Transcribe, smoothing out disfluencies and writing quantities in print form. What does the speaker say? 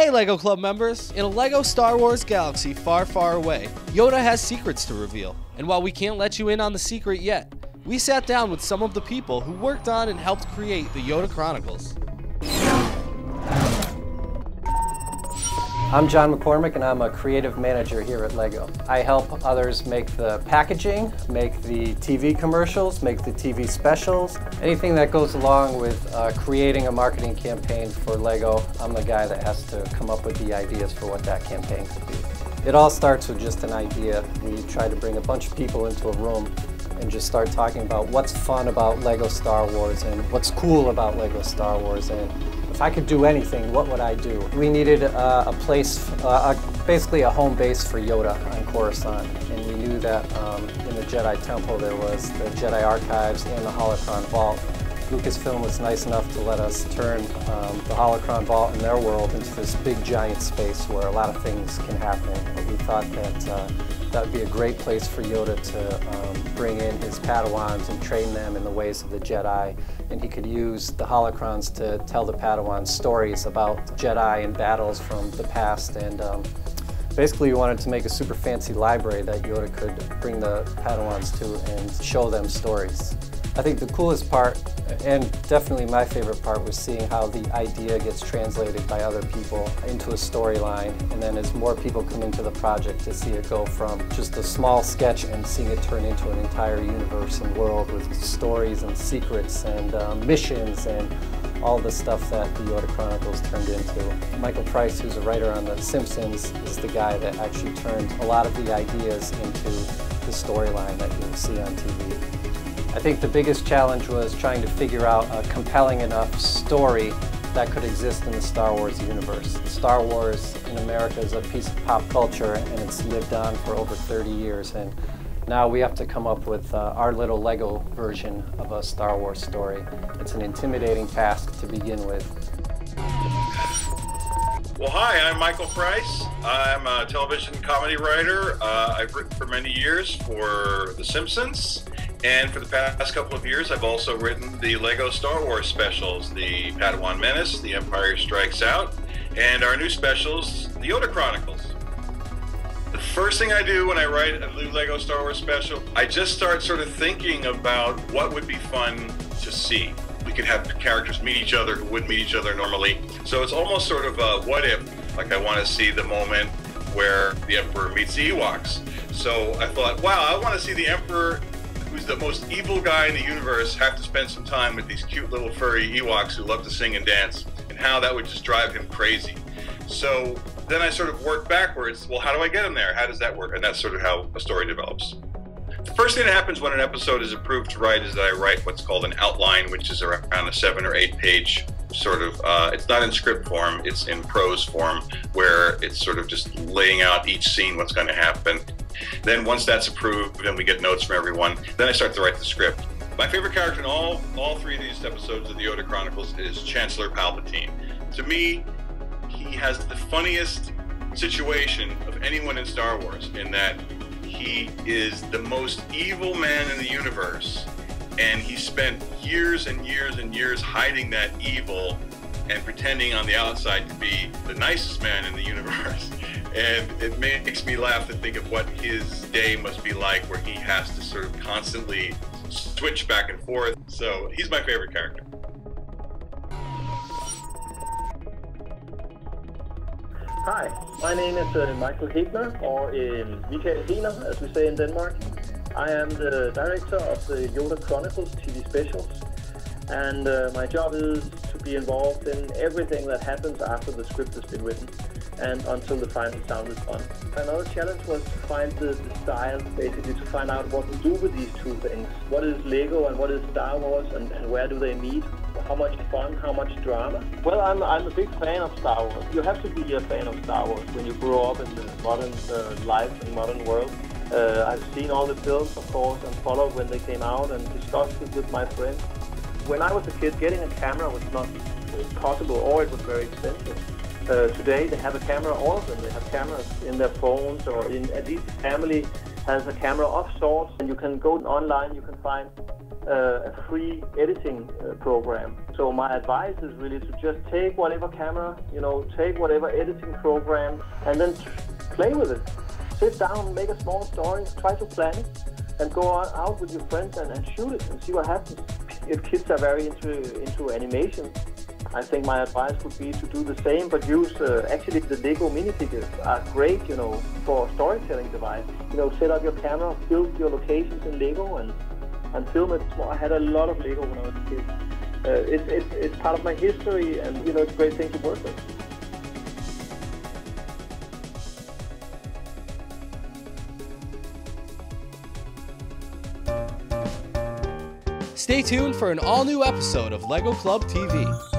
Hey LEGO Club members! In a LEGO Star Wars galaxy far, far away, Yoda has secrets to reveal. And while we can't let you in on the secret yet, we sat down with some of the people who worked on and helped create the Yoda Chronicles. I'm John McCormick and I'm a creative manager here at LEGO. I help others make the packaging, make the TV commercials, make the TV specials, anything that goes along with creating a marketing campaign for LEGO. I'm the guy that has to come up with the ideas for what that campaign could be. It all starts with just an idea. We try to bring a bunch of people into a room and just start talking about what's fun about LEGO Star Wars and what's cool about LEGO Star Wars. And if I could do anything, what would I do? We needed a place, basically a home base for Yoda on Coruscant. And we knew that in the Jedi Temple there was the Jedi Archives and the Holocron Vault. Lucasfilm was nice enough to let us turn the Holocron Vault in their world into this big giant space where a lot of things can happen. But we thought that that would be a great place for Yoda to bring in his Padawans and train them in the ways of the Jedi. And he could use the holocrons to tell the Padawans stories about Jedi and battles from the past. And basically we wanted to make a super fancy library that Yoda could bring the Padawans to and show them stories. I think the coolest part, and definitely my favorite part, was seeing how the idea gets translated by other people into a storyline, and then as more people come into the project, to see it go from just a small sketch and seeing it turn into an entire universe and world with stories and secrets and missions and all the stuff that the Yoda Chronicles turned into. Michael Price, who's a writer on The Simpsons, is the guy that actually turned a lot of the ideas into the storyline that you'll see on TV. I think the biggest challenge was trying to figure out a compelling enough story that could exist in the Star Wars universe. Star Wars in America is a piece of pop culture and it's lived on for over 30 years, and now we have to come up with our little LEGO version of a Star Wars story. It's an intimidating task to begin with. Well, hi, I'm Michael Price. I'm a television comedy writer. I've written for many years for The Simpsons. And for the past couple of years, I've also written the LEGO Star Wars specials, the Padawan Menace, The Empire Strikes Out, and our new specials, the Yoda Chronicles. The first thing I do when I write a new LEGO Star Wars special, I just start sort of thinking about what would be fun to see. We could have characters meet each other who wouldn't meet each other normally. So it's almost sort of a what if, like I want to see the moment where the Emperor meets the Ewoks. So I thought, wow, I want to see the Emperor, who's the most evil guy in the universe, have to spend some time with these cute little furry Ewoks who love to sing and dance, and how that would just drive him crazy. So then I sort of work backwards. Well, how do I get him there? How does that work? And that's sort of how a story develops. The first thing that happens when an episode is approved to write is that I write what's called an outline, which is around a 7 or 8 page sort of, it's not in script form, it's in prose form, where it's sort of just laying out each scene, what's going to happen. Then once that's approved, then we get notes from everyone. Then I start to write the script. My favorite character in all 3 of these episodes of the Yoda Chronicles is Chancellor Palpatine. To me, he has the funniest situation of anyone in Star Wars, in that he is the most evil man in the universe, and he spent years and years and years hiding that evil and pretending on the outside to be the nicest man in the universe. And it makes me laugh to think of what his day must be like, where he has to sort of constantly switch back and forth. So he's my favorite character. Hi, my name is Michael Hegner, or Michael Hegner, as we say in Denmark. I am the director of the Yoda Chronicles TV specials, and my job is to be involved in everything that happens after the script has been written and until the final sound is done. Another challenge was to find the style, basically to find out what to do with these two things. What is LEGO and what is Star Wars, and where do they meet? How much fun, how much drama? Well, I'm a big fan of Star Wars. You have to be a fan of Star Wars when you grow up in the modern life and modern world. I've seen all the films, of course, and followed when they came out and discussed it with my friends. When I was a kid, getting a camera was not possible, or it was very expensive. Today they have a camera, all of them. They have cameras in their phones, or at least the family has a camera of sorts, and you can go online, you can find a free editing program. So my advice is really to just take whatever camera, take whatever editing program, and then play with it. Sit down, make a small story, try to plan it, and go out with your friends and shoot it and see what happens. If kids are very into animation, I think my advice would be to do the same, but use actually the Lego minifigures are great, for a storytelling device. Set up your camera, build your locations in Lego, and film it. I had a lot of Lego when I was a kid. It's part of my history, and it's a great thing to work with. Stay tuned for an all-new episode of LEGO Club TV.